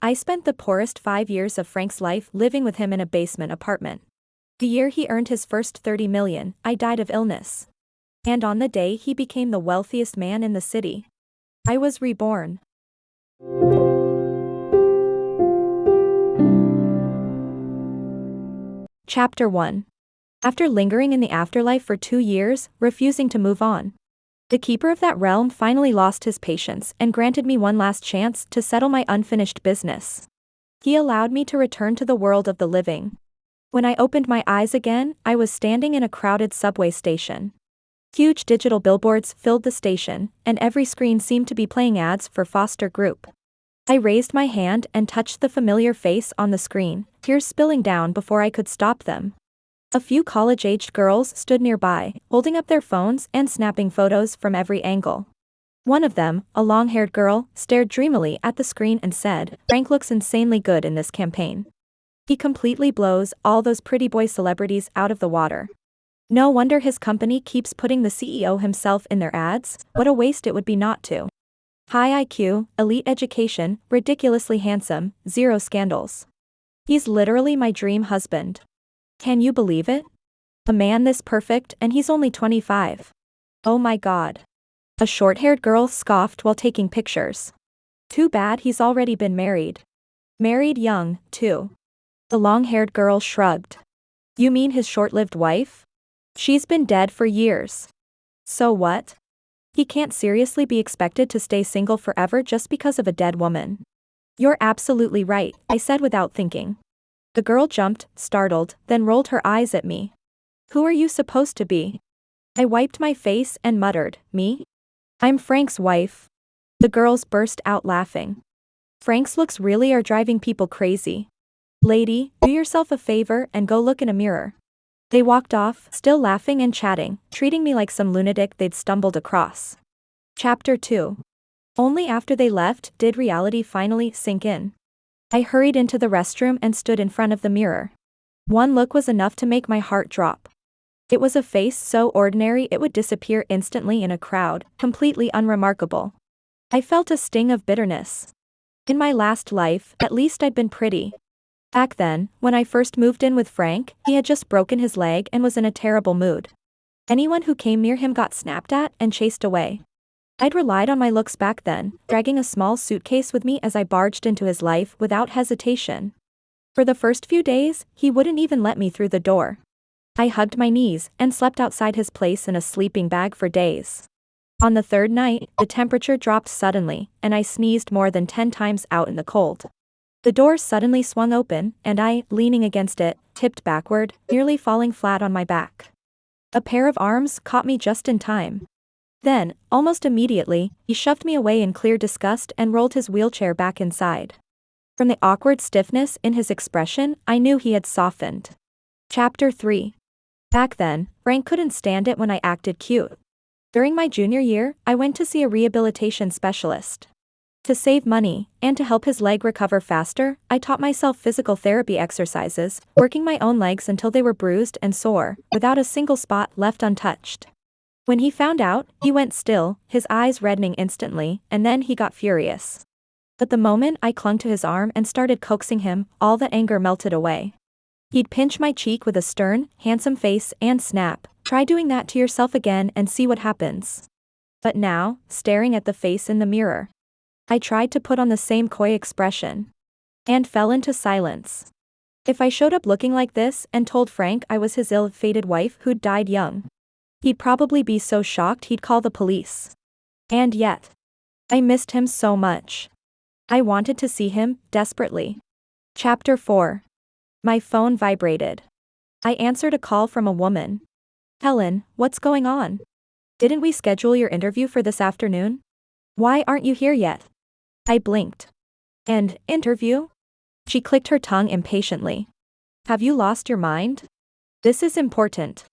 I spent the poorest 5 years of Frank's life living with him in a basement apartment. The year he earned his first 30 million, I died of illness. And on the day he became the wealthiest man in the city, I was reborn. Chapter 1. After lingering in the afterlife for 2 years, refusing to move on, the keeper of that realm finally lost his patience and granted me one last chance to settle my unfinished business. He allowed me to return to the world of the living. When I opened my eyes again, I was standing in a crowded subway station. Huge digital billboards filled the station, and every screen seemed to be playing ads for Foster Group. I raised my hand and touched the familiar face on the screen, tears spilling down before I could stop them. A few college-aged girls stood nearby, holding up their phones and snapping photos from every angle. One of them, a long-haired girl, stared dreamily at the screen and said, "Frank looks insanely good in this campaign. He completely blows all those pretty boy celebrities out of the water. No wonder his company keeps putting the CEO himself in their ads. What a waste it would be not to. High IQ, elite education, ridiculously handsome, zero scandals. He's literally my dream husband. Can you believe it? A man this perfect and he's only 25. Oh my god." A short-haired girl scoffed while taking pictures. "Too bad he's already been married. Married young, too." The long-haired girl shrugged. "You mean his short-lived wife? She's been dead for years. So what? He can't seriously be expected to stay single forever just because of a dead woman." "You're absolutely right," I said without thinking. The girl jumped, startled, then rolled her eyes at me. "Who are you supposed to be?" I wiped my face and muttered, "Me? I'm Frank's wife." The girls burst out laughing. "Frank's looks really are driving people crazy. Lady, do yourself a favor and go look in a mirror." They walked off, still laughing and chatting, treating me like some lunatic they'd stumbled across. Chapter 2. Only after they left did reality finally sink in. I hurried into the restroom and stood in front of the mirror. One look was enough to make my heart drop. It was a face so ordinary it would disappear instantly in a crowd, completely unremarkable. I felt a sting of bitterness. In my last life, at least I'd been pretty. Back then, when I first moved in with Frank, he had just broken his leg and was in a terrible mood. Anyone who came near him got snapped at and chased away. I'd relied on my looks back then, dragging a small suitcase with me as I barged into his life without hesitation. For the first few days, he wouldn't even let me through the door. I hugged my knees and slept outside his place in a sleeping bag for days. On the third night, the temperature dropped suddenly, and I sneezed more than 10 times out in the cold. The door suddenly swung open, and I, leaning against it, tipped backward, nearly falling flat on my back. A pair of arms caught me just in time. Then, almost immediately, he shoved me away in clear disgust and rolled his wheelchair back inside. From the awkward stiffness in his expression, I knew he had softened. Chapter 3. Back then, Frank couldn't stand it when I acted cute. During my junior year, I went to see a rehabilitation specialist. To save money, and to help his leg recover faster, I taught myself physical therapy exercises, working my own legs until they were bruised and sore, without a single spot left untouched. When he found out, he went still, his eyes reddening instantly, and then he got furious. But the moment I clung to his arm and started coaxing him, all the anger melted away. He'd pinch my cheek with a stern, handsome face and snap, "Try doing that to yourself again and see what happens." But now, staring at the face in the mirror, I tried to put on the same coy expression. And fell into silence. If I showed up looking like this and told Frank I was his ill-fated wife who'd died young, he'd probably be so shocked he'd call the police. And yet, I missed him so much. I wanted to see him, desperately. Chapter 4. My phone vibrated. I answered a call from a woman. "Helen, what's going on? Didn't we schedule your interview for this afternoon? Why aren't you here yet?" I blinked. "And, interview?" She clicked her tongue impatiently. "Have you lost your mind? This is important.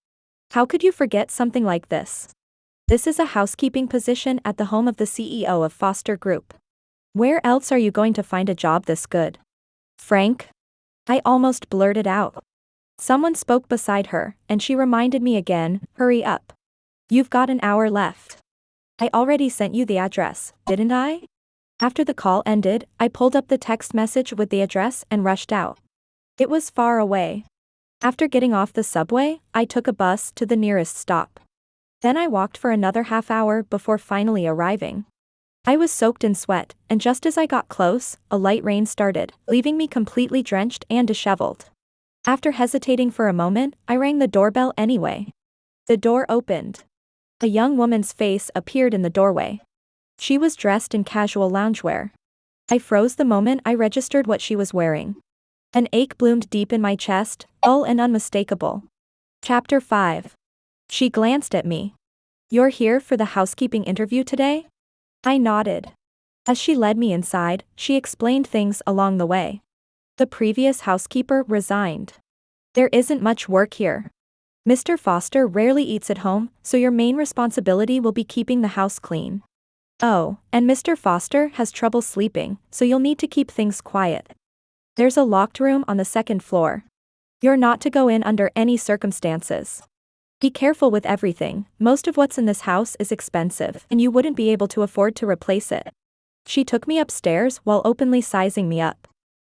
How could you forget something like this? This is a housekeeping position at the home of the CEO of Foster Group. Where else are you going to find a job this good?" "Frank?" I almost blurted out. Someone spoke beside her, and she reminded me again, "Hurry up. You've got an hour left. I already sent you the address, didn't I?" After the call ended, I pulled up the text message with the address and rushed out. It was far away. After getting off the subway, I took a bus to the nearest stop. Then I walked for another half hour before finally arriving. I was soaked in sweat, and just as I got close, a light rain started, leaving me completely drenched and disheveled. After hesitating for a moment, I rang the doorbell anyway. The door opened. A young woman's face appeared in the doorway. She was dressed in casual loungewear. I froze the moment I registered what she was wearing. An ache bloomed deep in my chest, dull and unmistakable. Chapter 5. She glanced at me. "You're here for the housekeeping interview today?" I nodded. As she led me inside, she explained things along the way. The previous housekeeper resigned. "There isn't much work here. Mr. Foster rarely eats at home, so your main responsibility will be keeping the house clean. Oh, and Mr. Foster has trouble sleeping, so you'll need to keep things quiet. There's a locked room on the second floor. You're not to go in under any circumstances. Be careful with everything, most of what's in this house is expensive, and you wouldn't be able to afford to replace it." She took me upstairs while openly sizing me up.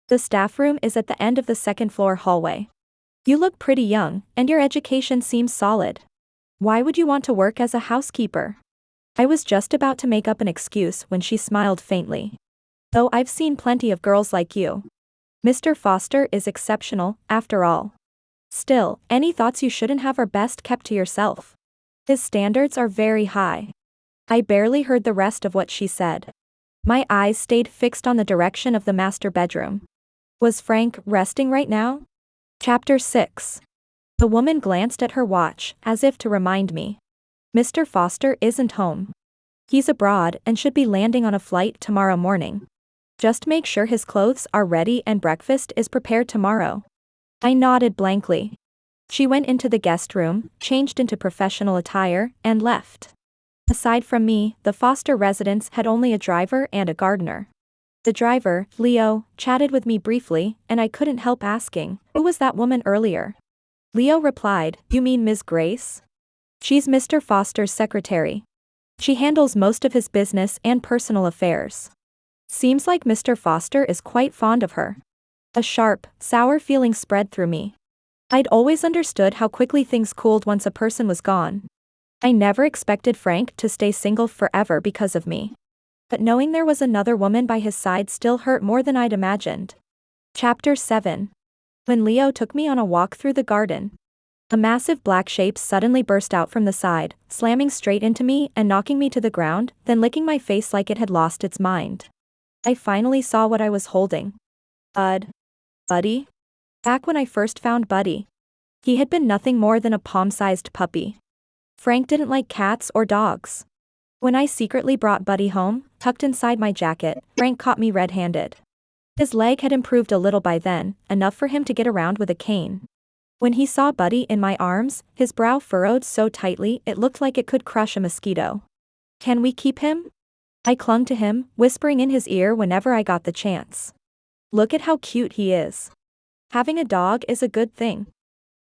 "The staff room is at the end of the second floor hallway. You look pretty young, and your education seems solid. Why would you want to work as a housekeeper?" I was just about to make up an excuse when she smiled faintly. "Oh, I've seen plenty of girls like you. Mr. Foster is exceptional, after all. Still, any thoughts you shouldn't have are best kept to yourself. His standards are very high." I barely heard the rest of what she said. My eyes stayed fixed on the direction of the master bedroom. Was Frank resting right now? Chapter 6. The woman glanced at her watch, as if to remind me. "Mr. Foster isn't home. He's abroad and should be landing on a flight tomorrow morning. Just make sure his clothes are ready and breakfast is prepared tomorrow." I nodded blankly. She went into the guest room, changed into professional attire, and left. Aside from me, the Foster residence had only a driver and a gardener. The driver, Leo, chatted with me briefly, and I couldn't help asking, "Who was that woman earlier?" Leo replied, "You mean Ms. Grace? She's Mr. Foster's secretary. She handles most of his business and personal affairs. Seems like Mr. Foster is quite fond of her." A sharp, sour feeling spread through me. I'd always understood how quickly things cooled once a person was gone. I never expected Frank to stay single forever because of me. But knowing there was another woman by his side still hurt more than I'd imagined. Chapter 7. When Leo took me on a walk through the garden, a massive black shape suddenly burst out from the side, slamming straight into me and knocking me to the ground, then licking my face like it had lost its mind. I finally saw what I was holding. Buddy? Back when I first found Buddy, he had been nothing more than a palm-sized puppy. Frank didn't like cats or dogs. When I secretly brought Buddy home, tucked inside my jacket, Frank caught me red-handed. His leg had improved a little by then, enough for him to get around with a cane. When he saw Buddy in my arms, his brow furrowed so tightly it looked like it could crush a mosquito. "Can we keep him?" I clung to him, whispering in his ear whenever I got the chance. "Look at how cute he is. Having a dog is a good thing.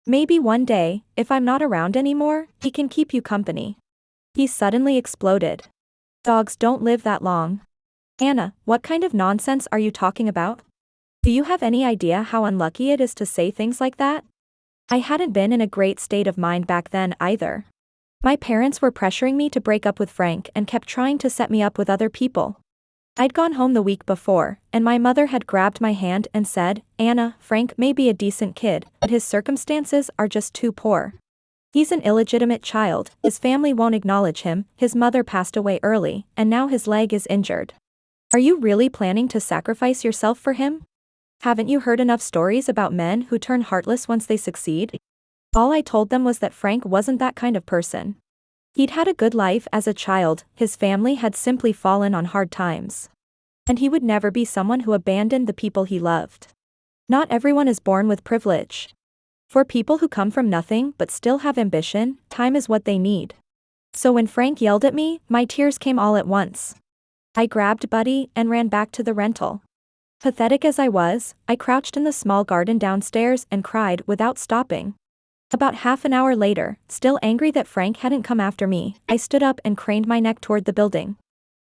Maybe one day, if I'm not around anymore, he can keep you company." He suddenly exploded. "Dogs don't live that long." "Anna, what kind of nonsense are you talking about? Do you have any idea how unlucky it is to say things like that?" I hadn't been in a great state of mind back then either. My parents were pressuring me to break up with Frank and kept trying to set me up with other people. I'd gone home the week before, and my mother had grabbed my hand and said, "Anna, Frank may be a decent kid, but his circumstances are just too poor. He's an illegitimate child, his family won't acknowledge him, his mother passed away early, and now his leg is injured. Are you really planning to sacrifice yourself for him? Haven't you heard enough stories about men who turn heartless once they succeed?" All I told them was that Frank wasn't that kind of person. He'd had a good life as a child, his family had simply fallen on hard times. And he would never be someone who abandoned the people he loved. Not everyone is born with privilege. For people who come from nothing but still have ambition, time is what they need. So when Frank yelled at me, my tears came all at once. I grabbed Buddy and ran back to the rental. Pathetic as I was, I crouched in the small garden downstairs and cried without stopping. About half an hour later, still angry that Frank hadn't come after me, I stood up and craned my neck toward the building.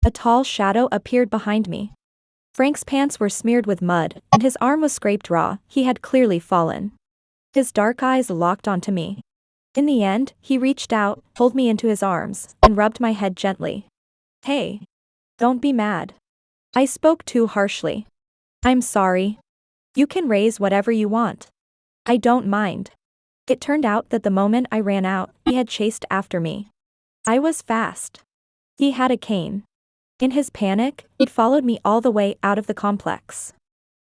A tall shadow appeared behind me. Frank's pants were smeared with mud, and his arm was scraped raw. He had clearly fallen. His dark eyes locked onto me. In the end, he reached out, pulled me into his arms, and rubbed my head gently. Hey. Don't be mad. I spoke too harshly. I'm sorry. You can raise whatever you want. I don't mind. It turned out that the moment I ran out, he had chased after me. I was fast. He had a cane. In his panic, he'd followed me all the way out of the complex.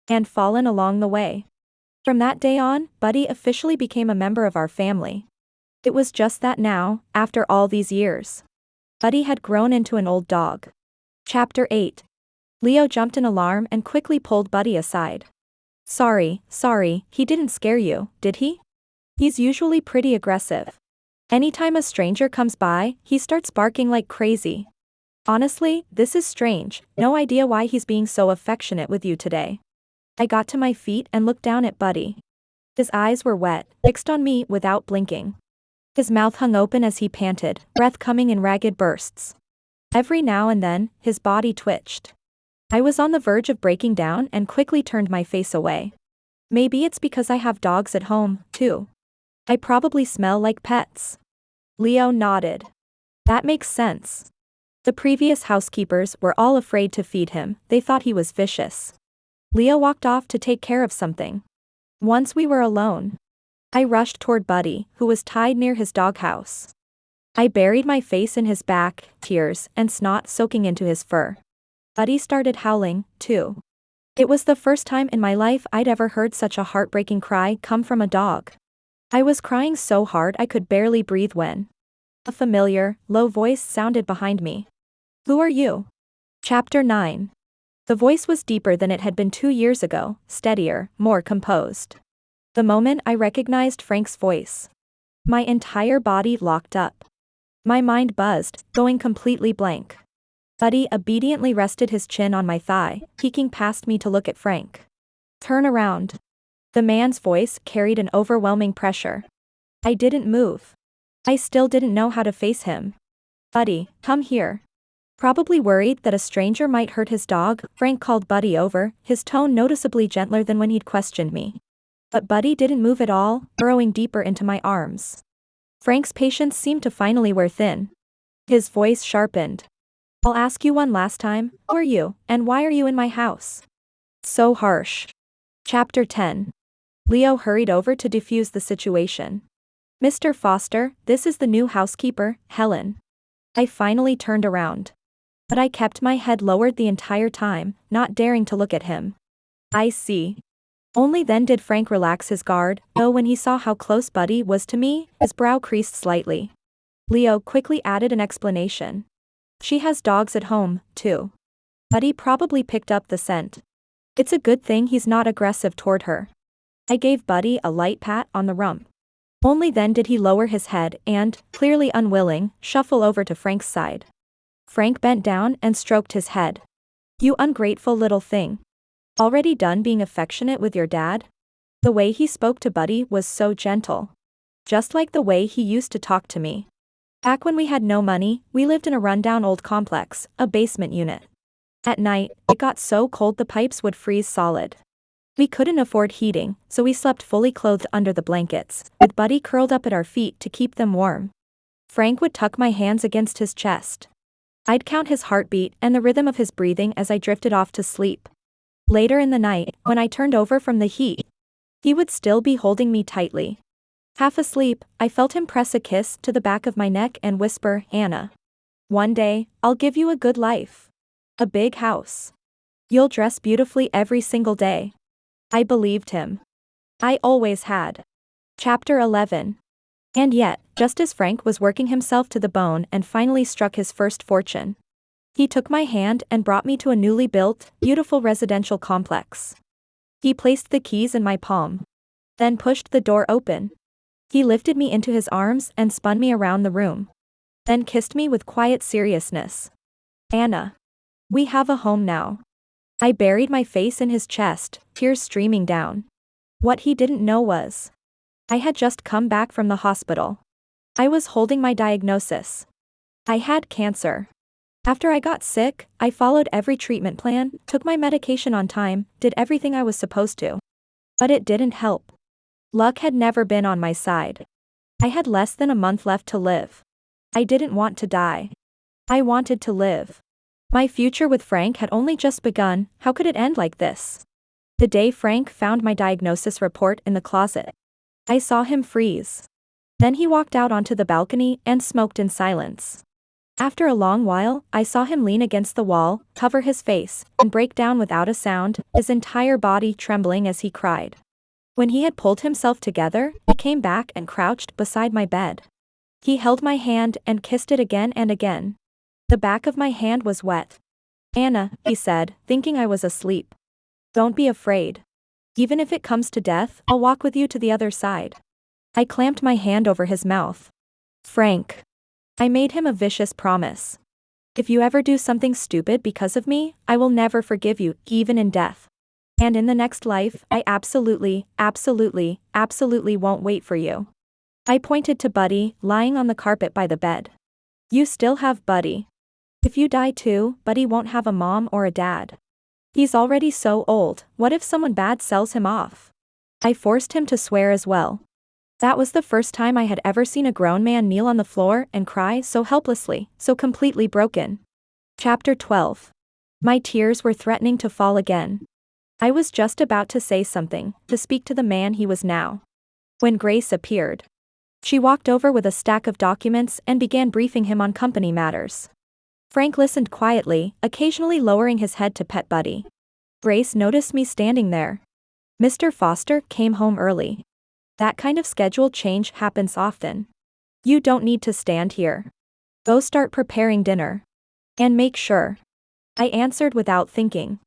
And fallen along the way. From that day on, Buddy officially became a member of our family. It was just that now, after all these years, Buddy had grown into an old dog. Chapter 8. Leo jumped in alarm and quickly pulled Buddy aside. Sorry, he didn't scare you, did he? He's usually pretty aggressive. Anytime a stranger comes by, he starts barking like crazy. Honestly, this is strange, no idea why he's being so affectionate with you today. I got to my feet and looked down at Buddy. His eyes were wet, fixed on me without blinking. His mouth hung open as he panted, breath coming in ragged bursts. Every now and then, his body twitched. I was on the verge of breaking down and quickly turned my face away. Maybe it's because I have dogs at home, too. I probably smell like pets. Leo nodded. That makes sense. The previous housekeepers were all afraid to feed him, they thought he was vicious. Leo walked off to take care of something. Once we were alone, I rushed toward Buddy, who was tied near his doghouse. I buried my face in his back, tears and snot soaking into his fur. Buddy started howling, too. It was the first time in my life I'd ever heard such a heartbreaking cry come from a dog. I was crying so hard I could barely breathe when a familiar, low voice sounded behind me. Who are you? Chapter 9. The voice was deeper than it had been 2 years ago, steadier, more composed. The moment I recognized Frank's voice, my entire body locked up. My mind buzzed, going completely blank. Buddy obediently rested his chin on my thigh, peeking past me to look at Frank. Turn around. The man's voice carried an overwhelming pressure. I didn't move. I still didn't know how to face him. Buddy, come here. Probably worried that a stranger might hurt his dog, Frank called Buddy over, his tone noticeably gentler than when he'd questioned me. But Buddy didn't move at all, burrowing deeper into my arms. Frank's patience seemed to finally wear thin. His voice sharpened. I'll ask you one last time, who are you, and why are you in my house? So harsh. Chapter 10. Leo hurried over to defuse the situation. Mr. Foster, this is the new housekeeper, Helen. I finally turned around. But I kept my head lowered the entire time, not daring to look at him. I see. Only then did Frank relax his guard, though when he saw how close Buddy was to me, his brow creased slightly. Leo quickly added an explanation. She has dogs at home, too. Buddy probably picked up the scent. It's a good thing he's not aggressive toward her. I gave Buddy a light pat on the rump. Only then did he lower his head and, clearly unwilling, shuffle over to Frank's side. Frank bent down and stroked his head. You ungrateful little thing. Already done being affectionate with your dad? The way he spoke to Buddy was so gentle. Just like the way he used to talk to me. Back when we had no money, we lived in a rundown old complex, a basement unit. At night, it got so cold the pipes would freeze solid. We couldn't afford heating, so we slept fully clothed under the blankets, with Buddy curled up at our feet to keep them warm. Frank would tuck my hands against his chest. I'd count his heartbeat and the rhythm of his breathing as I drifted off to sleep. Later in the night, when I turned over from the heat, he would still be holding me tightly. Half asleep, I felt him press a kiss to the back of my neck and whisper, Anna. One day, I'll give you a good life. A big house. You'll dress beautifully every single day. I believed him. I always had. Chapter 11. And yet, just as Frank was working himself to the bone and finally struck his first fortune, he took my hand and brought me to a newly built, beautiful residential complex. He placed the keys in my palm. Then pushed the door open. He lifted me into his arms and spun me around the room. Then kissed me with quiet seriousness. Anna. We have a home now. I buried my face in his chest, tears streaming down. What he didn't know was, I had just come back from the hospital. I was holding my diagnosis. I had cancer. After I got sick, I followed every treatment plan, took my medication on time, did everything I was supposed to. But it didn't help. Luck had never been on my side. I had less than a month left to live. I didn't want to die. I wanted to live. My future with Frank had only just begun. How could it end like this? The day Frank found my diagnosis report in the closet, I saw him freeze. Then he walked out onto the balcony and smoked in silence. After a long while, I saw him lean against the wall, cover his face, and break down without a sound, his entire body trembling as he cried. When he had pulled himself together, he came back and crouched beside my bed. He held my hand and kissed it again and again. The back of my hand was wet. "Anna," he said, thinking I was asleep. "Don't be afraid. Even if it comes to death, I'll walk with you to the other side." I clamped my hand over his mouth. "Frank." I made him a vicious promise. "If you ever do something stupid because of me, I will never forgive you, even in death. And in the next life, I absolutely won't wait for you." I pointed to Buddy, lying on the carpet by the bed. "You still have Buddy. If you die too, Buddy won't have a mom or a dad. He's already so old, what if someone bad sells him off?" I forced him to swear as well. That was the first time I had ever seen a grown man kneel on the floor and cry so helplessly, so completely broken. Chapter 12. My tears were threatening to fall again. I was just about to say something, to speak to the man he was now, when Grace appeared. She walked over with a stack of documents and began briefing him on company matters. Frank listened quietly, occasionally lowering his head to pet Buddy. Grace noticed me standing there. "Mr. Foster came home early. That kind of schedule change happens often. You don't need to stand here. Go start preparing dinner. And make sure." I answered without thinking.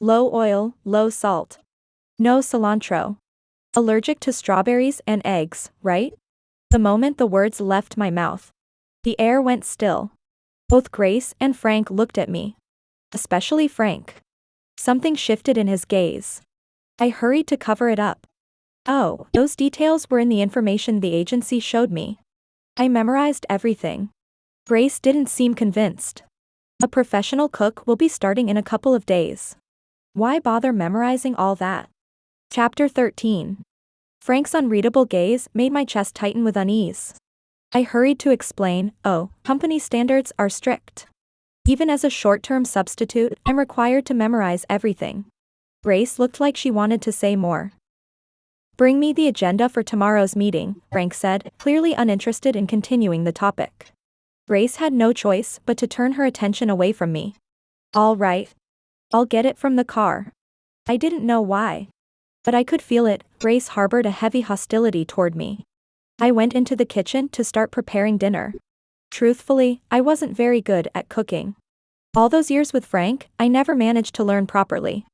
"Low oil, low salt. No cilantro. Allergic to strawberries and eggs, right?" The moment the words left my mouth, the air went still. Both Grace and Frank looked at me. Especially Frank. Something shifted in his gaze. I hurried to cover it up. "Oh, those details were in the information the agency showed me. I memorized everything." Grace didn't seem convinced. "A professional cook will be starting in a couple of days. Why bother memorizing all that?" Chapter 13. Frank's unreadable gaze made my chest tighten with unease. I hurried to explain, "Oh, company standards are strict. Even as a short-term substitute, I'm required to memorize everything." Grace looked like she wanted to say more. "Bring me the agenda for tomorrow's meeting," Frank said, clearly uninterested in continuing the topic. Grace had no choice but to turn her attention away from me. "All right. I'll get it from the car." I didn't know why, but I could feel it. Grace harbored a heavy hostility toward me. I went into the kitchen to start preparing dinner. Truthfully, I wasn't very good at cooking. All those years with Frank, I never managed to learn properly.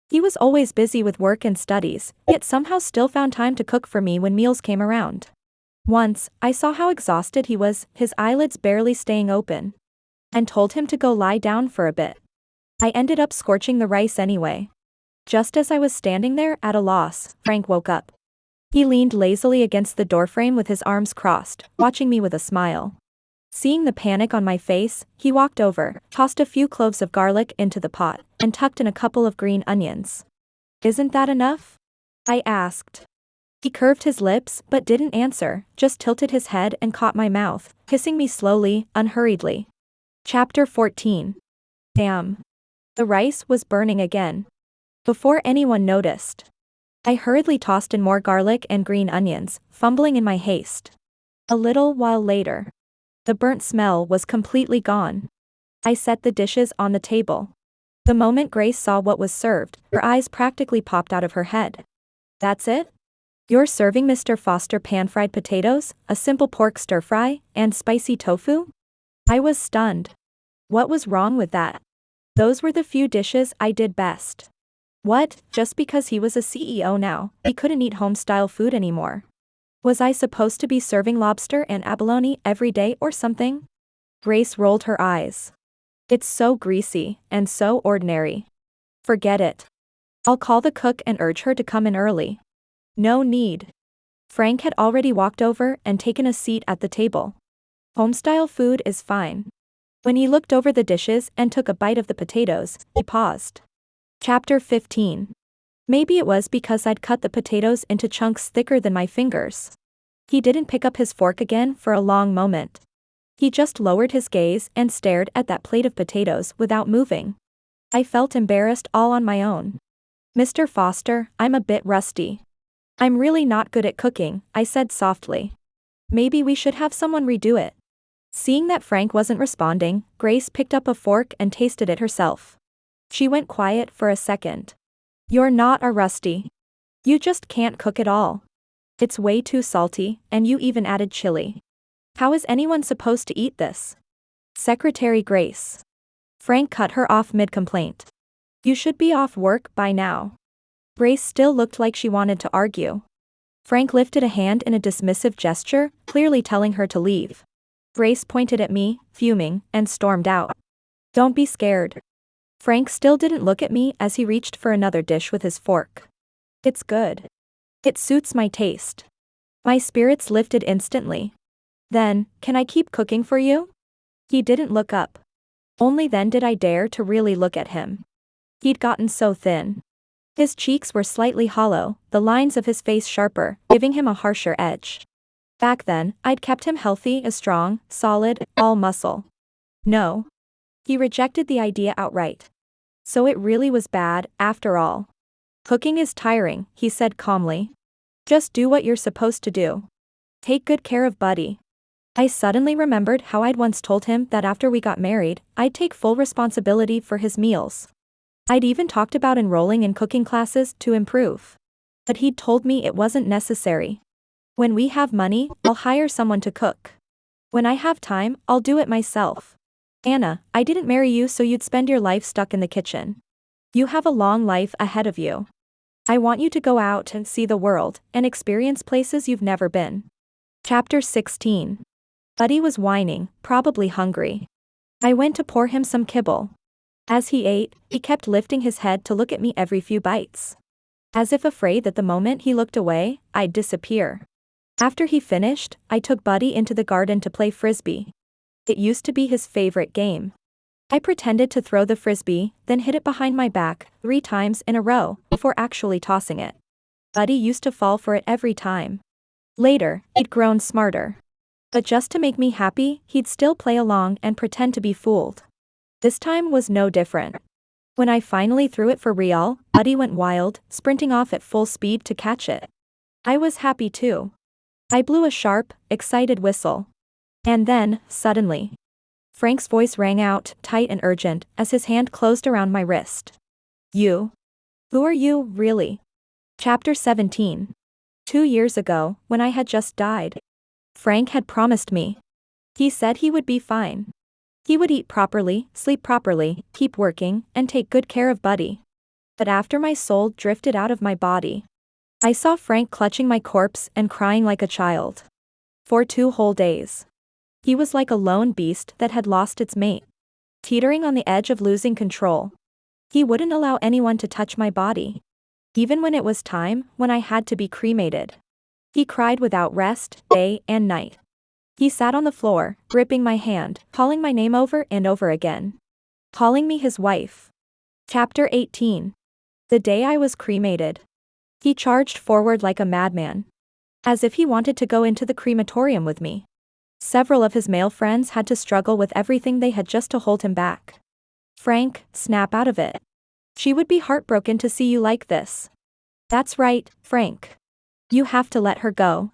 He was always busy with work and studies, yet somehow still found time to cook for me when meals came around. Once, I saw how exhausted he was, his eyelids barely staying open, and told him to go lie down for a bit. I ended up scorching the rice anyway. Just as I was standing there at a loss, Frank woke up. He leaned lazily against the doorframe with his arms crossed, watching me with a smile. Seeing the panic on my face, he walked over, tossed a few cloves of garlic into the pot, and tucked in a couple of green onions. "Isn't that enough?" I asked. He curved his lips but didn't answer, just tilted his head and caught my mouth, kissing me slowly, unhurriedly. Chapter 14. Damn. The rice was burning again. Before anyone noticed, I hurriedly tossed in more garlic and green onions, fumbling in my haste. A little while later, the burnt smell was completely gone. I set the dishes on the table. The moment Grace saw what was served, her eyes practically popped out of her head. "That's it? You're serving Mr. Foster pan-fried potatoes, a simple pork stir-fry, and spicy tofu?" I was stunned. What was wrong with that? Those were the few dishes I did best. What, just because he was a CEO now, he couldn't eat home-style food anymore? Was I supposed to be serving lobster and abalone every day or something? Grace rolled her eyes. "It's so greasy, and so ordinary. Forget it. I'll call the cook and urge her to come in early." "No need." Frank had already walked over and taken a seat at the table. "Homestyle food is fine. When he looked over the dishes and took a bite of the potatoes, he paused. Chapter 15. Maybe it was because I'd cut the potatoes into chunks thicker than my fingers. He didn't pick up his fork again for a long moment. He just lowered his gaze and stared at that plate of potatoes without moving. I felt embarrassed all on my own. Mr. Foster, I'm a bit rusty. I'm really not good at cooking, I said softly. Maybe we should have someone redo it. Seeing that Frank wasn't responding, Grace picked up a fork and tasted it herself. She went quiet for a second. You're not a rusty. You just can't cook at all. It's way too salty, and you even added chili. How is anyone supposed to eat this? Secretary Grace. Frank cut her off mid-complaint. You should be off work by now. Grace still looked like she wanted to argue. Frank lifted a hand in a dismissive gesture, clearly telling her to leave. Grace pointed at me, fuming, and stormed out. Don't be scared. Frank still didn't look at me as he reached for another dish with his fork. It's good. It suits my taste. My spirits lifted instantly. Then, can I keep cooking for you? He didn't look up. Only then did I dare to really look at him. He'd gotten so thin. His cheeks were slightly hollow, the lines of his face sharper, giving him a harsher edge. Back then, I'd kept him healthy, strong, solid, all muscle. No. He rejected the idea outright. So it really was bad, after all. Cooking is tiring, he said calmly. Just do what you're supposed to do. Take good care of Buddy. I suddenly remembered how I'd once told him that after we got married, I'd take full responsibility for his meals. I'd even talked about enrolling in cooking classes to improve. But he'd told me it wasn't necessary. When we have money, I'll hire someone to cook. When I have time, I'll do it myself. Anna, I didn't marry you so you'd spend your life stuck in the kitchen. You have a long life ahead of you. I want you to go out and see the world, and experience places you've never been. Chapter 16. Buddy was whining, probably hungry. I went to pour him some kibble. As he ate, he kept lifting his head to look at me every few bites. As if afraid that the moment he looked away, I'd disappear. After he finished, I took Buddy into the garden to play frisbee. It used to be his favorite game. I pretended to throw the frisbee, then hit it behind my back 3 times in a row, before actually tossing it. Buddy used to fall for it every time. Later, he'd grown smarter. But just to make me happy, he'd still play along and pretend to be fooled. This time was no different. When I finally threw it for real, Buddy went wild, sprinting off at full speed to catch it. I was happy too. I blew a sharp, excited whistle. And then, suddenly, Frank's voice rang out, tight and urgent, as his hand closed around my wrist. You? Who are you, really? Chapter 17. 2 years ago, when I had just died, Frank had promised me. He said he would be fine. He would eat properly, sleep properly, keep working, and take good care of Buddy. But after my soul drifted out of my body, I saw Frank clutching my corpse and crying like a child. For 2 whole days. He was like a lone beast that had lost its mate, teetering on the edge of losing control. He wouldn't allow anyone to touch my body. Even when it was time, when I had to be cremated. He cried without rest, day and night. He sat on the floor, gripping my hand, calling my name over and over again. Calling me his wife. Chapter 18. The day I was cremated. He charged forward like a madman. As if he wanted to go into the crematorium with me. Several of his male friends had to struggle with everything they had just to hold him back. Frank, snap out of it. She would be heartbroken to see you like this. That's right, Frank. You have to let her go.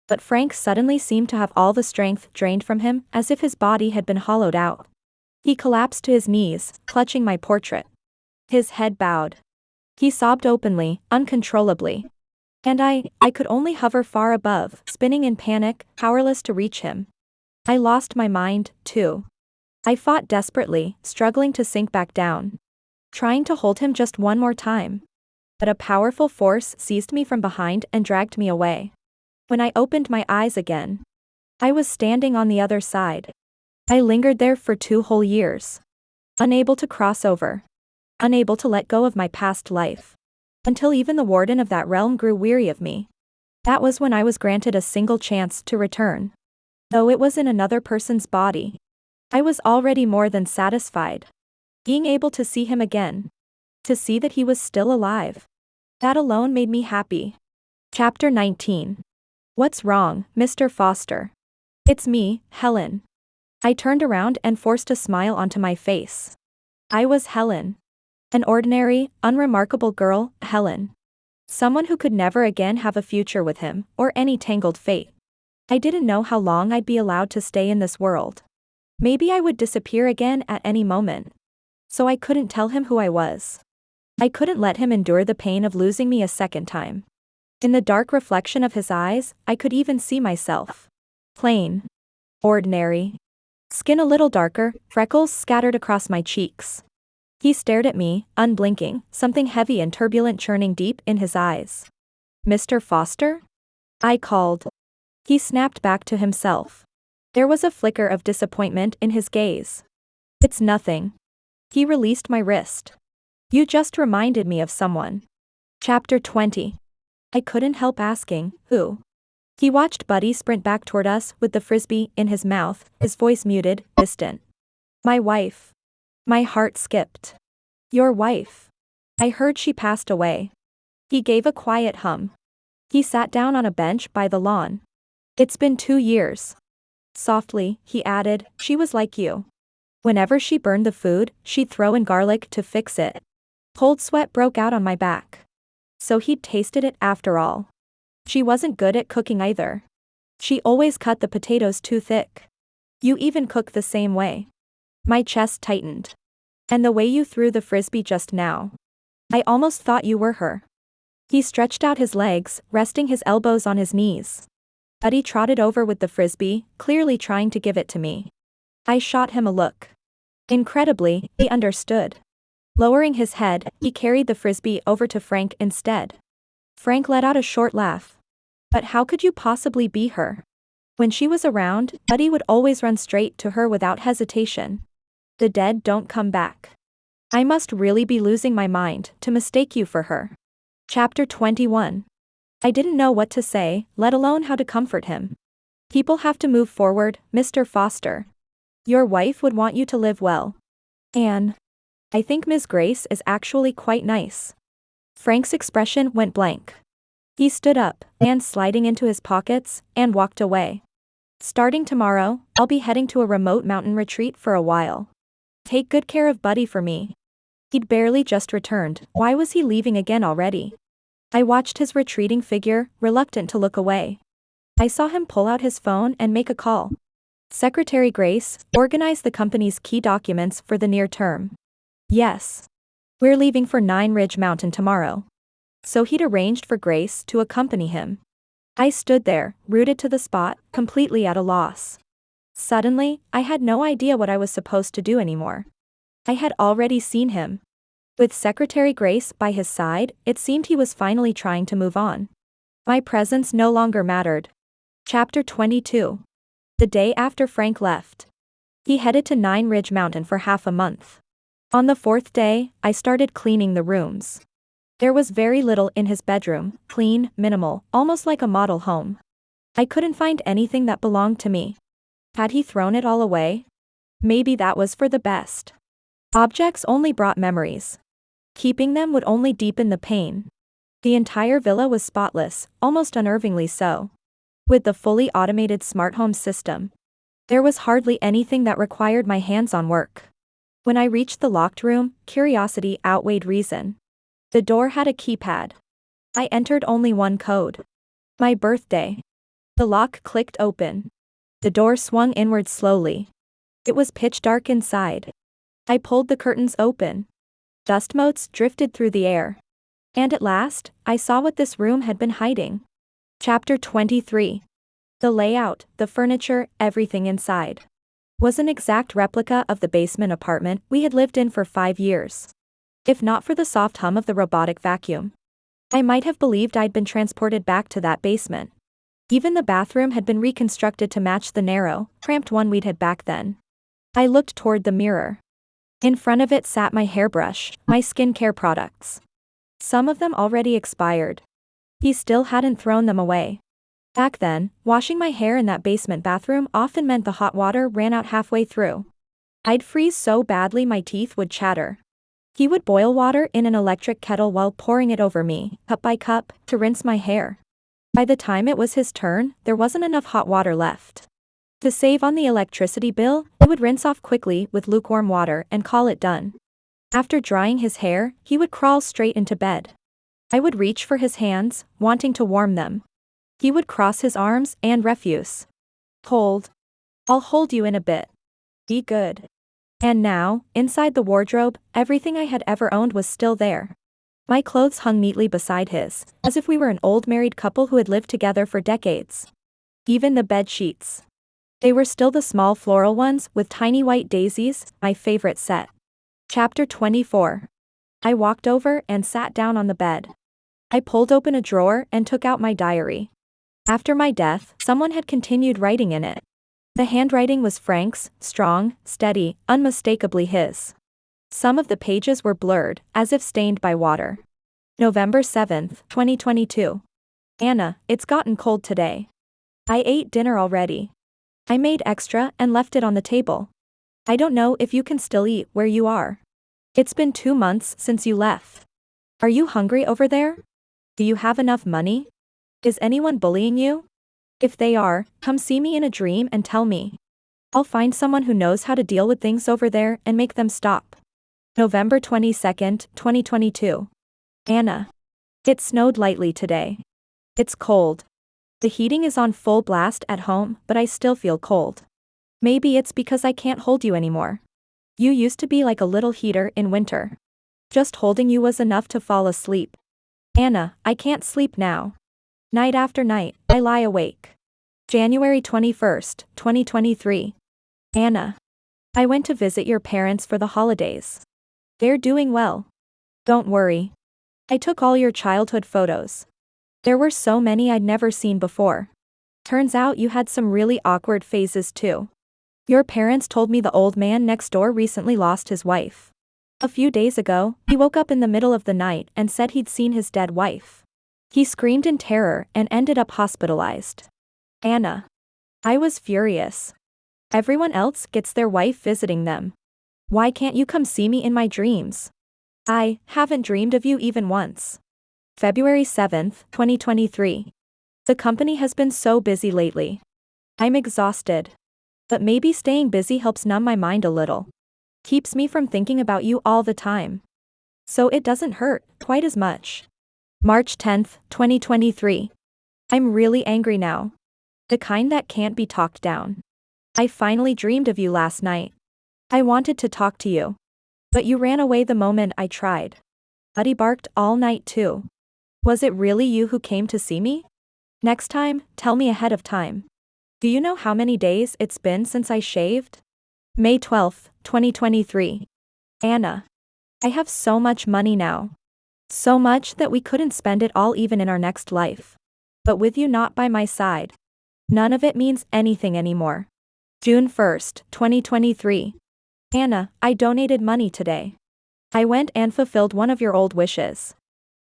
But Frank suddenly seemed to have all the strength drained from him, as if his body had been hollowed out. He collapsed to his knees, clutching my portrait. His head bowed. He sobbed openly, uncontrollably. And I could only hover far above, spinning in panic, powerless to reach him. I lost my mind, too. I fought desperately, struggling to sink back down. Trying to hold him just one more time. But a powerful force seized me from behind and dragged me away. When I opened my eyes again, I was standing on the other side. I lingered there for 2 whole years. Unable to cross over. Unable to let go of my past life. Until even the warden of that realm grew weary of me. That was when I was granted a single chance to return. Though it was in another person's body. I was already more than satisfied. Being able to see him again. To see that he was still alive. That alone made me happy. Chapter 19. What's wrong, Mr. Foster? It's me, Helen. I turned around and forced a smile onto my face. I was Helen. An ordinary, unremarkable girl, Helen. Someone who could never again have a future with him, or any tangled fate. I didn't know how long I'd be allowed to stay in this world. Maybe I would disappear again at any moment. So I couldn't tell him who I was. I couldn't let him endure the pain of losing me a second time. In the dark reflection of his eyes, I could even see myself. Plain. Ordinary. Skin a little darker, freckles scattered across my cheeks. He stared at me, unblinking, something heavy and turbulent churning deep in his eyes. Mr. Foster? I called. He snapped back to himself. There was a flicker of disappointment in his gaze. It's nothing. He released my wrist. You just reminded me of someone. Chapter 20. I couldn't help asking, who? He watched Buddy sprint back toward us with the frisbee in his mouth, his voice muted, distant. My wife. My heart skipped. Your wife. I heard she passed away. He gave a quiet hum. He sat down on a bench by the lawn. It's been 2 years. Softly, he added, she was like you. Whenever she burned the food, she'd throw in garlic to fix it. Cold sweat broke out on my back. So he'd tasted it after all. She wasn't good at cooking either. She always cut the potatoes too thick. You even cook the same way. My chest tightened. And the way you threw the frisbee just now. I almost thought you were her. He stretched out his legs, resting his elbows on his knees. Buddy trotted over with the frisbee, clearly trying to give it to me. I shot him a look. Incredibly, he understood. Lowering his head, he carried the frisbee over to Frank instead. Frank let out a short laugh. But how could you possibly be her? When she was around, Buddy would always run straight to her without hesitation. The dead don't come back. I must really be losing my mind to mistake you for her. Chapter 21. I didn't know what to say, let alone how to comfort him. People have to move forward, Mr. Foster. Your wife would want you to live well. Anne. I think Ms. Grace is actually quite nice. Frank's expression went blank. He stood up, hands sliding into his pockets, and walked away. Starting tomorrow, I'll be heading to a remote mountain retreat for a while. Take good care of Buddy for me. He'd barely just returned, why was he leaving again already? I watched his retreating figure, reluctant to look away. I saw him pull out his phone and make a call. Secretary Grace, organize the company's key documents for the near term. Yes. We're leaving for Nine Ridge Mountain tomorrow. So he'd arranged for Grace to accompany him. I stood there, rooted to the spot, completely at a loss. Suddenly, I had no idea what I was supposed to do anymore. I had already seen him. With Secretary Grace by his side, it seemed he was finally trying to move on. My presence no longer mattered. Chapter 22. The day after Frank left. He headed to Nine Ridge Mountain for half a month. On the 4th day, I started cleaning the rooms. There was very little in his bedroom, clean, minimal, almost like a model home. I couldn't find anything that belonged to me. Had he thrown it all away? Maybe that was for the best. Objects only brought memories. Keeping them would only deepen the pain. The entire villa was spotless, almost unnervingly so. With the fully automated smart home system, there was hardly anything that required my hands-on work. When I reached the locked room, curiosity outweighed reason. The door had a keypad. I entered only one code. My birthday. The lock clicked open. The door swung inward slowly. It was pitch dark inside. I pulled the curtains open. Dust motes drifted through the air. And at last, I saw what this room had been hiding. Chapter 23. The layout, the furniture, everything inside was an exact replica of the basement apartment we had lived in for 5 years. If not for the soft hum of the robotic vacuum, I might have believed I'd been transported back to that basement. Even the bathroom had been reconstructed to match the narrow, cramped one we'd had back then. I looked toward the mirror. In front of it sat my hairbrush, my skincare products. Some of them already expired. He still hadn't thrown them away. Back then, washing my hair in that basement bathroom often meant the hot water ran out halfway through. I'd freeze so badly my teeth would chatter. He would boil water in an electric kettle while pouring it over me, cup by cup, to rinse my hair. By the time it was his turn, there wasn't enough hot water left. To save on the electricity bill, he would rinse off quickly with lukewarm water and call it done. After drying his hair, he would crawl straight into bed. I would reach for his hands, wanting to warm them. He would cross his arms and refuse. Hold. I'll hold you in a bit. Be good. And now, inside the wardrobe, everything I had ever owned was still there. My clothes hung neatly beside his, as if we were an old married couple who had lived together for decades. Even the bed sheets. They were still the small floral ones with tiny white daisies, my favorite set. Chapter 24. I walked over and sat down on the bed. I pulled open a drawer and took out my diary. After my death, someone had continued writing in it. The handwriting was Frank's, strong, steady, unmistakably his. Some of the pages were blurred, as if stained by water. November 7th, 2022. Anna, it's gotten cold today. I ate dinner already. I made extra and left it on the table. I don't know if you can still eat where you are. It's been 2 months since you left. Are you hungry over there? Do you have enough money? Is anyone bullying you? If they are, come see me in a dream and tell me. I'll find someone who knows how to deal with things over there and make them stop. November 22nd, 2022. Anna. It snowed lightly today. It's cold. The heating is on full blast at home, but I still feel cold. Maybe it's because I can't hold you anymore. You used to be like a little heater in winter. Just holding you was enough to fall asleep. Anna, I can't sleep now. Night after night, I lie awake. January 21st, 2023. Anna. I went to visit your parents for the holidays. They're doing well. Don't worry. I took all your childhood photos. There were so many I'd never seen before. Turns out you had some really awkward phases too. Your parents told me the old man next door recently lost his wife. A few days ago, he woke up in the middle of the night and said he'd seen his dead wife. He screamed in terror and ended up hospitalized. Anna. I was furious. Everyone else gets their wife visiting them. Why can't you come see me in my dreams? I haven't dreamed of you even once. February 7th, 2023. The company has been so busy lately. I'm exhausted. But maybe staying busy helps numb my mind a little. Keeps me from thinking about you all the time. So it doesn't hurt quite as much. March 10th, 2023. I'm really angry now. The kind that can't be talked down. I finally dreamed of you last night. I wanted to talk to you. But you ran away the moment I tried. Buddy barked all night too. Was it really you who came to see me? Next time, tell me ahead of time. Do you know how many days it's been since I shaved? May 12th, 2023. Anna. I have so much money now. So much that we couldn't spend it all even in our next life. But with you not by my side, none of it means anything anymore. June 1st, 2023. Anna, I donated money today. I went and fulfilled one of your old wishes.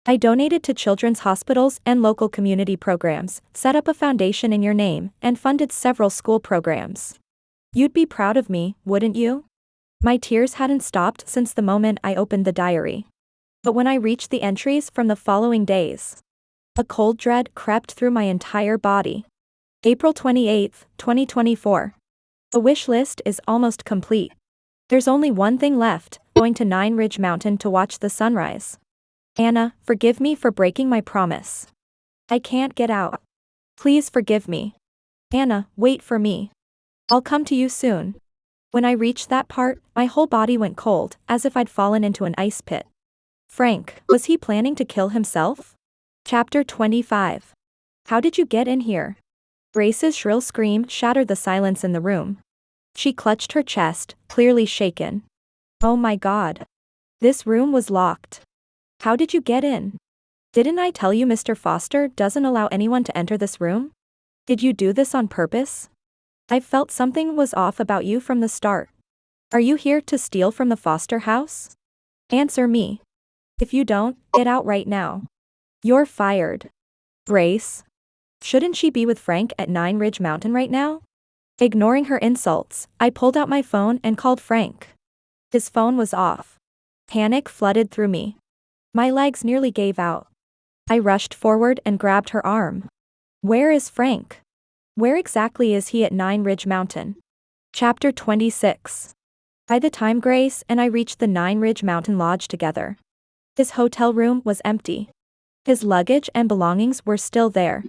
I donated to children's hospitals and local community programs, set up a foundation in your name, and funded several school programs. You'd be proud of me, wouldn't you? My tears hadn't stopped since the moment I opened the diary. But when I reached the entries from the following days, a cold dread crept through my entire body. April 28th, 2024. The wish list is almost complete. There's only one thing left, going to Nine Ridge Mountain to watch the sunrise. Anna, forgive me for breaking my promise. I can't get out. Please forgive me. Anna, wait for me. I'll come to you soon. When I reached that part, my whole body went cold, as if I'd fallen into an ice pit. Frank, was he planning to kill himself? Chapter 25. How did you get in here? Grace's shrill scream shattered the silence in the room. She clutched her chest, clearly shaken. Oh my God. This room was locked. How did you get in? Didn't I tell you Mr. Foster doesn't allow anyone to enter this room? Did you do this on purpose? I felt something was off about you from the start. Are you here to steal from the Foster house? Answer me. If you don't, get out right now. You're fired. Grace. Shouldn't she be with Frank at Nine Ridge Mountain right now? Ignoring her insults, I pulled out my phone and called Frank. His phone was off. Panic flooded through me. My legs nearly gave out. I rushed forward and grabbed her arm. Where is Frank? Where exactly is he at Nine Ridge Mountain? Chapter 26. By the time Grace and I reached the Nine Ridge Mountain Lodge together, his hotel room was empty. His luggage and belongings were still there.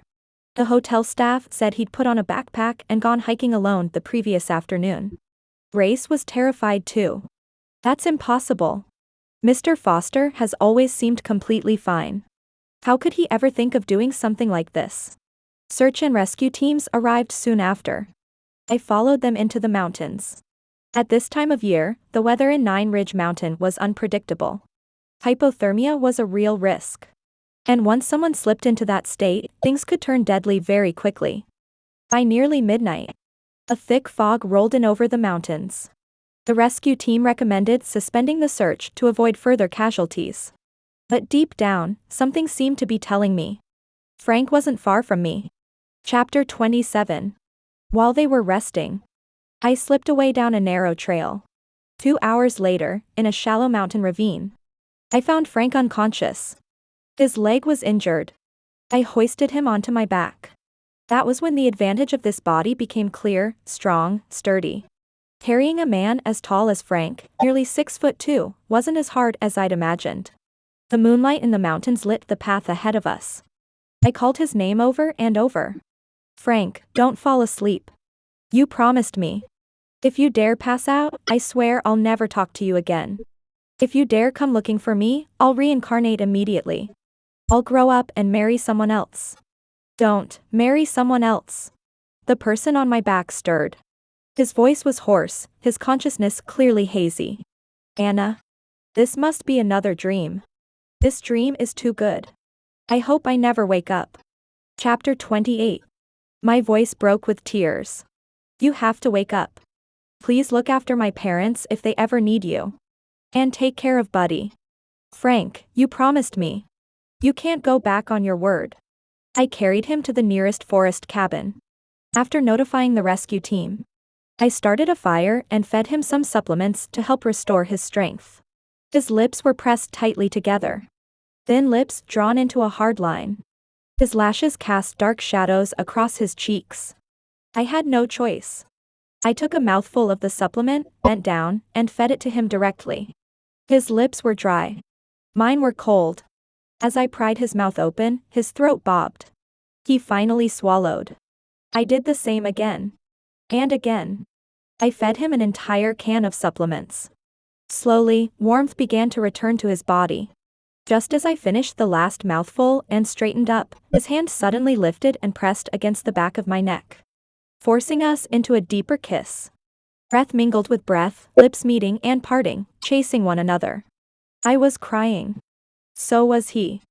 The hotel staff said he'd put on a backpack and gone hiking alone the previous afternoon. Grace was terrified too. That's impossible. Mr. Foster has always seemed completely fine. How could he ever think of doing something like this? Search and rescue teams arrived soon after. I followed them into the mountains. At this time of year, the weather in Nine Ridge Mountain was unpredictable. Hypothermia was a real risk. And once someone slipped into that state, things could turn deadly very quickly. By nearly midnight, a thick fog rolled in over the mountains. The rescue team recommended suspending the search to avoid further casualties. But deep down, something seemed to be telling me. Frank wasn't far from me. Chapter 27. While they were resting, I slipped away down a narrow trail. 2 hours later, in a shallow mountain ravine, I found Frank unconscious. His leg was injured. I hoisted him onto my back. That was when the advantage of this body became clear, strong, sturdy. Carrying a man as tall as Frank, nearly 6'2", wasn't as hard as I'd imagined. The moonlight in the mountains lit the path ahead of us. I called his name over and over. Frank, don't fall asleep. You promised me. If you dare pass out, I swear I'll never talk to you again. If you dare come looking for me, I'll reincarnate immediately. I'll grow up and marry someone else. Don't marry someone else. The person on my back stirred. His voice was hoarse, his consciousness clearly hazy. Anna. This must be another dream. This dream is too good. I hope I never wake up. Chapter 28. My voice broke with tears. You have to wake up. Please look after my parents if they ever need you. And take care of Buddy. Frank, you promised me. You can't go back on your word. I carried him to the nearest forest cabin. After notifying the rescue team, I started a fire and fed him some supplements to help restore his strength. His lips were pressed tightly together. Thin lips drawn into a hard line. His lashes cast dark shadows across his cheeks. I had no choice. I took a mouthful of the supplement, bent down, and fed it to him directly. His lips were dry. Mine were cold. As I pried his mouth open, his throat bobbed. He finally swallowed. I did the same again. And again. I fed him an entire can of supplements. Slowly, warmth began to return to his body. Just as I finished the last mouthful and straightened up, his hand suddenly lifted and pressed against the back of my neck, forcing us into a deeper kiss. Breath mingled with breath, lips meeting and parting, chasing one another. I was crying. So was he.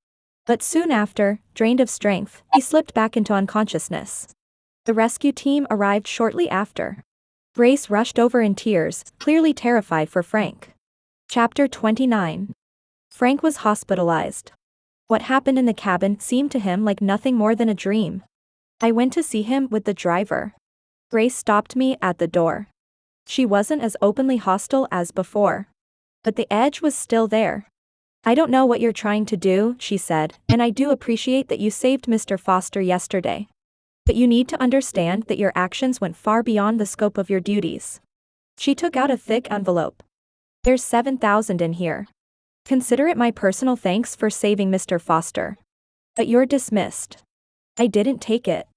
But soon after, drained of strength, he slipped back into unconsciousness. The rescue team arrived shortly after. Grace rushed over in tears, clearly terrified for Frank. Chapter 29. Frank was hospitalized. What happened in the cabin seemed to him like nothing more than a dream. I went to see him with the driver. Grace stopped me at the door. She wasn't as openly hostile as before. But the edge was still there. I don't know what you're trying to do, she said, and I do appreciate that you saved Mr. Foster yesterday. But you need to understand that your actions went far beyond the scope of your duties. She took out a thick envelope. There's $7,000 in here. Consider it my personal thanks for saving Mr. Foster. But you're dismissed. I didn't take it.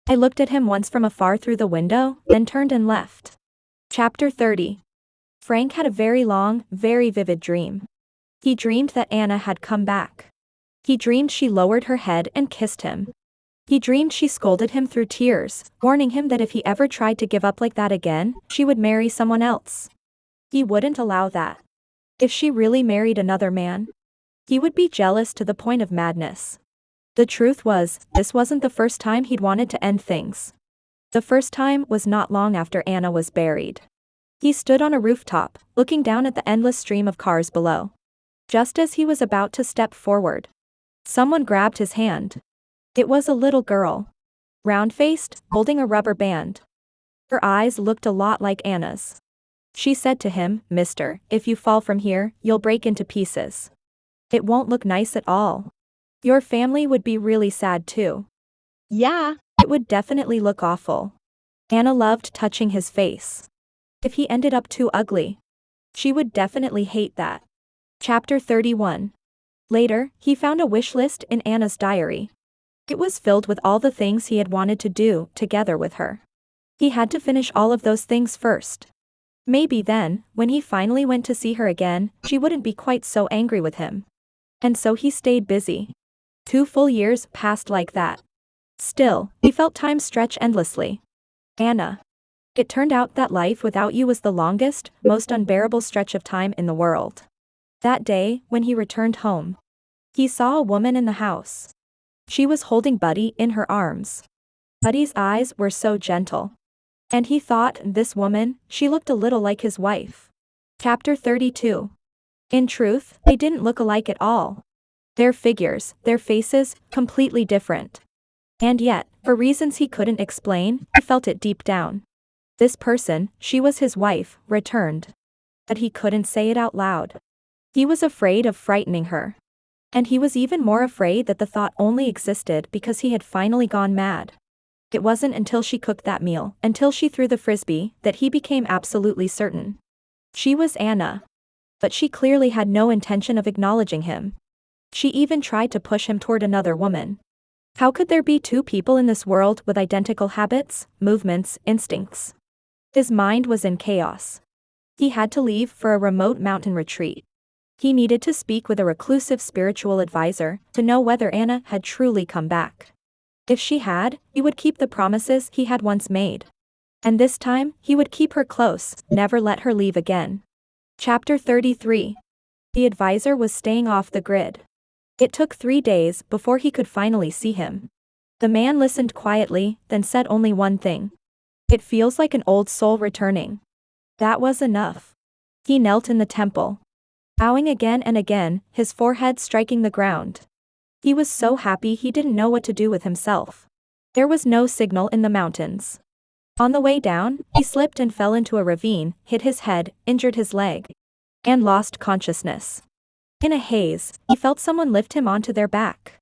I looked at him once from afar through the window, then turned and left. Chapter 30. Frank had a very long, very vivid dream. He dreamed that Anna had come back. He dreamed she lowered her head and kissed him. He dreamed she scolded him through tears, warning him that if he ever tried to give up like that again, she would marry someone else. He wouldn't allow that. If she really married another man, he would be jealous to the point of madness. The truth was, this wasn't the first time he'd wanted to end things. The first time was not long after Anna was buried. He stood on a rooftop, looking down at the endless stream of cars below. Just as he was about to step forward, someone grabbed his hand. It was a little girl. Round-faced, holding a rubber band. Her eyes looked a lot like Anna's. She said to him, "Mister, if you fall from here, you'll break into pieces. It won't look nice at all. Your family would be really sad too." "Yeah, it would definitely look awful." Anna loved touching his face. If he ended up too ugly, she would definitely hate that. Chapter 31. Later, he found a wish list in Anna's diary. It was filled with all the things he had wanted to do together with her. He had to finish all of those things first. Maybe then, when he finally went to see her again, she wouldn't be quite so angry with him. And so he stayed busy. 2 full years passed like that. Still, he felt time stretch endlessly. Anna. It turned out that life without you was the longest, most unbearable stretch of time in the world. That day, when he returned home, he saw a woman in the house. She was holding Buddy in her arms. Buddy's eyes were so gentle. And he thought, this woman, she looked a little like his wife. Chapter 32. In truth, they didn't look alike at all. Their figures, their faces, completely different. And yet, for reasons he couldn't explain, he felt it deep down. This person, she was his wife, returned. But he couldn't say it out loud. He was afraid of frightening her. And he was even more afraid that the thought only existed because he had finally gone mad. It wasn't until she cooked that meal, until she threw the frisbee, that he became absolutely certain. She was Anna. But she clearly had no intention of acknowledging him. She even tried to push him toward another woman. How could there be 2 people in this world with identical habits, movements, instincts? His mind was in chaos. He had to leave for a remote mountain retreat. He needed to speak with a reclusive spiritual advisor to know whether Anna had truly come back. If she had, he would keep the promises he had once made. And this time, he would keep her close, never let her leave again. Chapter 33. The advisor was staying off the grid. It took 3 days before he could finally see him. The man listened quietly, then said only one thing. "It feels like an old soul returning." That was enough. He knelt in the temple, bowing again and again, his forehead striking the ground. He was so happy he didn't know what to do with himself. There was no signal in the mountains. On the way down, he slipped and fell into a ravine, hit his head, injured his leg, and lost consciousness. In a haze, he felt someone lift him onto their back.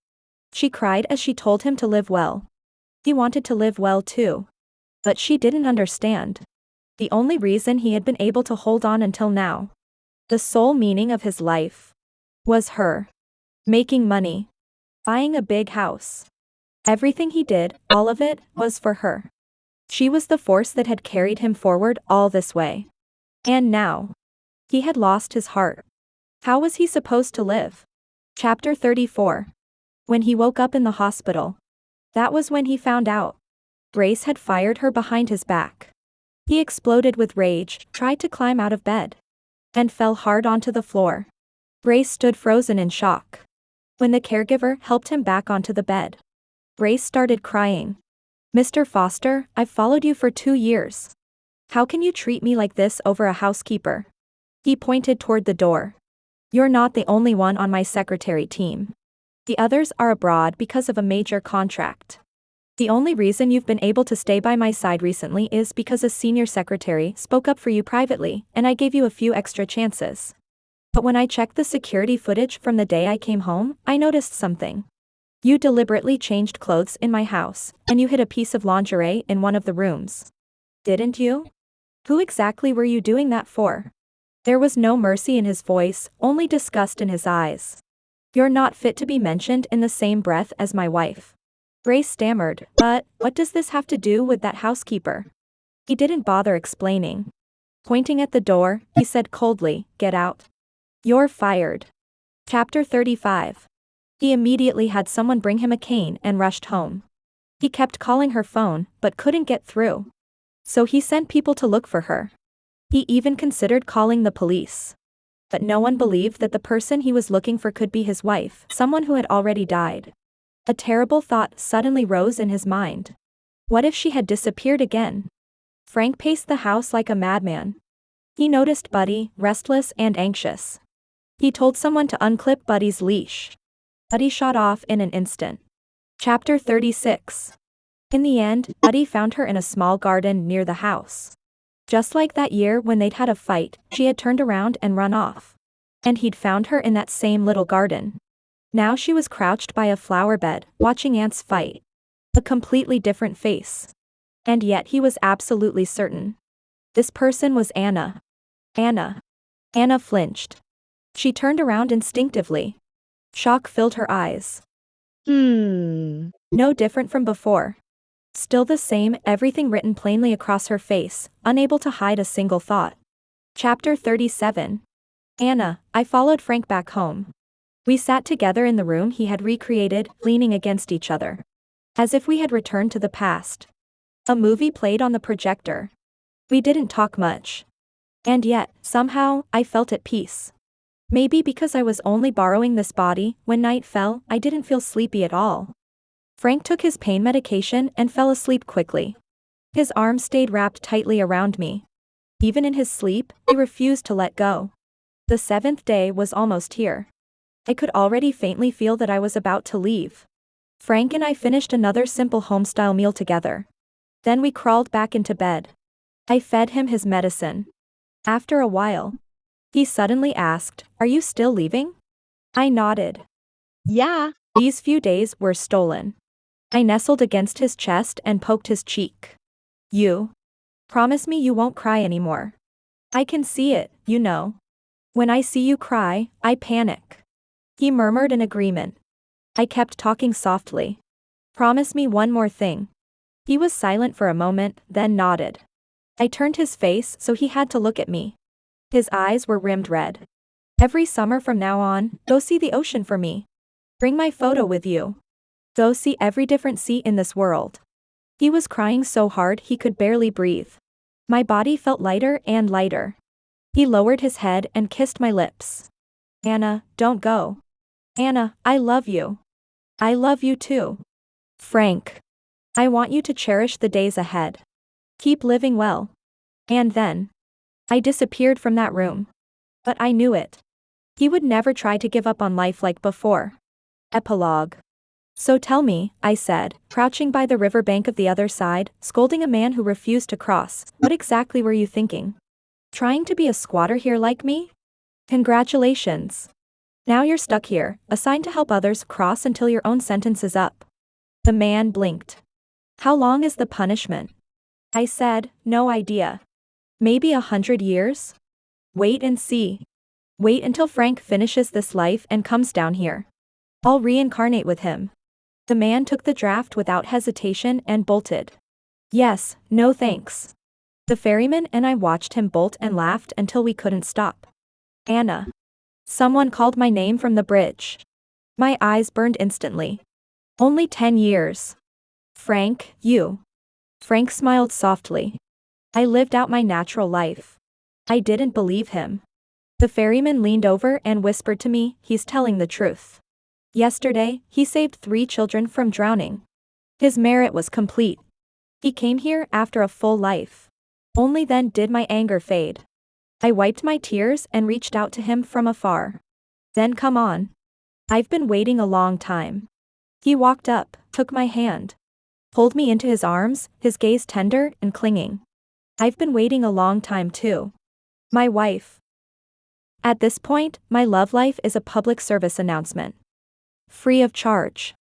She cried as she told him to live well. He wanted to live well too. But she didn't understand. The only reason he had been able to hold on until now, the sole meaning of his life, was her. Making money. Buying a big house. Everything he did, all of it, was for her. She was the force that had carried him forward all this way. And now, he had lost his heart. How was he supposed to live? Chapter 34. When he woke up in the hospital, that was when he found out. Grace had fired her behind his back. He exploded with rage, tried to climb out of bed, and fell hard onto the floor. Grace stood frozen in shock. When the caregiver helped him back onto the bed, Grace started crying. "Mr. Foster, I've followed you for 2 years. How can you treat me like this over a housekeeper?" He pointed toward the door. "You're not the only one on my secretary team. The others are abroad because of a major contract. The only reason you've been able to stay by my side recently is because a senior secretary spoke up for you privately, and I gave you a few extra chances. But when I checked the security footage from the day I came home, I noticed something. You deliberately changed clothes in my house, and you hid a piece of lingerie in one of the rooms. Didn't you? Who exactly were you doing that for?" There was no mercy in his voice, only disgust in his eyes. "You're not fit to be mentioned in the same breath as my wife." Grace stammered, "But, what does this have to do with that housekeeper?" He didn't bother explaining. Pointing at the door, he said coldly, "Get out. You're fired." Chapter 35. He immediately had someone bring him a cane and rushed home. He kept calling her phone, but couldn't get through. So he sent people to look for her. He even considered calling the police. But no one believed that the person he was looking for could be his wife, someone who had already died. A terrible thought suddenly rose in his mind. What if she had disappeared again? Frank paced the house like a madman. He noticed Buddy, restless and anxious. He told someone to unclip Buddy's leash. Buddy shot off in an instant. Chapter 36. In the end, Buddy found her in a small garden near the house. Just like that year when they'd had a fight, she had turned around and run off. And he'd found her in that same little garden. Now she was crouched by a flower bed, watching ants fight. A completely different face. And yet he was absolutely certain. This person was Anna. Anna. Anna flinched. She turned around instinctively. Shock filled her eyes. No different from before. Still the same, everything written plainly across her face, unable to hide a single thought. Chapter 37. Anna, I followed Frank back home. We sat together in the room he had recreated, leaning against each other. As if we had returned to the past. A movie played on the projector. We didn't talk much. And yet, somehow, I felt at peace. Maybe because I was only borrowing this body, when night fell, I didn't feel sleepy at all. Frank took his pain medication and fell asleep quickly. His arms stayed wrapped tightly around me. Even in his sleep, he refused to let go. The 7th day was almost here. I could already faintly feel that I was about to leave. Frank and I finished another simple home-style meal together. Then we crawled back into bed. I fed him his medicine. After a while, he suddenly asked, "Are you still leaving?" I nodded. Yeah. These few days were stolen. I nestled against his chest and poked his cheek. You. Promise me you won't cry anymore. I can see it, you know. When I see you cry, I panic. He murmured in agreement. I kept talking softly. Promise me one more thing. He was silent for a moment, then nodded. I turned his face so he had to look at me. His eyes were rimmed red. Every summer from now on, go see the ocean for me. Bring my photo with you. Go see every different sea in this world. He was crying so hard he could barely breathe. My body felt lighter and lighter. He lowered his head and kissed my lips. Anna, don't go. Anna, I love you. I love you too. Frank. I want you to cherish the days ahead. Keep living well. And then. I disappeared from that room. But I knew it. He would never try to give up on life like before. Epilogue. So tell me, I said, crouching by the river bank of the other side, scolding a man who refused to cross, what exactly were you thinking? Trying to be a squatter here like me? Congratulations. Now you're stuck here, assigned to help others cross until your own sentence is up. The man blinked. How long is the punishment? I said, no idea. Maybe 100 years? Wait and see. Wait until Frank finishes this life and comes down here. I'll reincarnate with him. The man took the draft without hesitation and bolted. Yes, no thanks. The ferryman and I watched him bolt and laughed until we couldn't stop. Anna. Someone called my name from the bridge. My eyes burned instantly. Only 10 years. Frank, you. Frank smiled softly. I lived out my natural life. I didn't believe him. The ferryman leaned over and whispered to me, he's telling the truth. Yesterday, he saved 3 children from drowning. His merit was complete. He came here after a full life. Only then did my anger fade. I wiped my tears and reached out to him from afar. Then come on. I've been waiting a long time. He walked up, took my hand. Pulled me into his arms, his gaze tender and clinging. I've been waiting a long time too. My wife. At this point, my love life is a public service announcement. Free of charge.